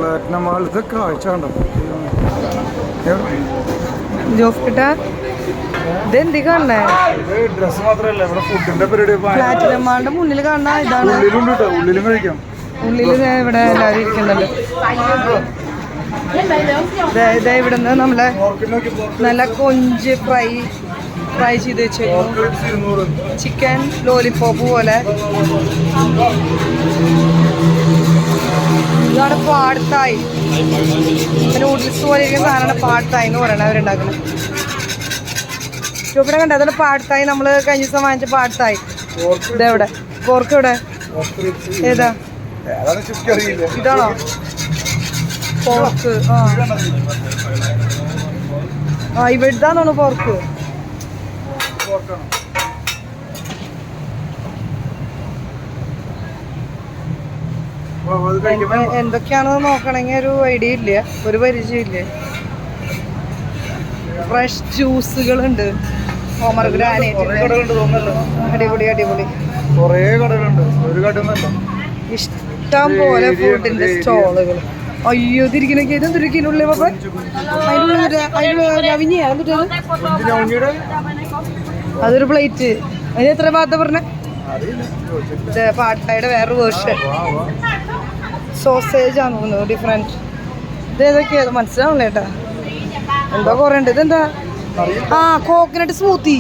Platinum മാളിലത്തെ കാഴ്ച കണ്ടോ ജോഫിട്ടാ ഇതെന്തി കാണണേ? ഡ്രസ് മാത്രല്ല ഇവിടെ ഫുഡിന്റെ പരിപാടി. പ്ലാറ്റിനം മാളിന്റെ മുന്നിൽ കാണുന്ന ഇതാണ്. ഉള്ളിലുണ്ട് കേട്ടോ, ഉള്ളിലും കഴിക്കാം. ഉള്ളില് ഇവിടെ എല്ലാവരും ഇരിക്കുന്നുണ്ട്. ഇവിടുന്ന് നമ്മളെ നല്ല കൊഞ്ച് ഫ്രൈ ചെയ്ത് വെച്ചേക്കുന്നു. ചിക്കൻ ലോലിപോപ്പ് പോലെ. ഇതാണ് പാടത്തായി. നൂഡിൽസ് പോലെ ഇരിക്കുന്ന സാധനമാണ് പാടത്തായി എന്ന് പറയണത് അവരുണ്ടാക്കുന്നത്. ഇവിടെ കണ്ട അതാണ് പാടത്തായി. നമ്മൾ കഴിഞ്ഞ ദിവസം വാങ്ങിച്ച പാടത്തായി. ഇതെവിടെ പോർക്ക്? ഇവിടെ ഏതാ? ഇതാണോ പോർക്ക്? ആ ഇവിടുത്താണോ പോർക്ക്? എന്തൊക്കെയാണെന്ന് നോക്കണമെങ്കിൽ ഒരു ഐഡിയ ഇല്ല, ഒരു പരിചയമില്ല. ഫ്രഷ് ജ്യൂസുകളുണ്ട്. അടിപൊളി അടിപൊളി. ഇഷ്ടം പോലെ ഫുഡിന്റെ സ്റ്റോളുകൾ. അയ്യോ തിരിക്കണൊക്കെ ഇതെന്തിരിക്കുന്നുള്ളേ പാപ്പ? അതൊരു പ്ലേറ്റ്. അതിന് എത്ര ഭാഗത്ത പറഞ്ഞേ? പാട്ടായുടെ വേറൊരു വേർഷൻ. സോസേജ് ആണെന്ന് തോന്നുന്നു, ഡിഫറെന്റ്. ഇത് ഏതൊക്കെയാ മനസ്സിലാവണല്ലേ ഏട്ടാ? എന്താ കുറേ ഉണ്ട്. ഇതെന്താ? ആ കോക്കനട്ട് സ്മൂത്തി.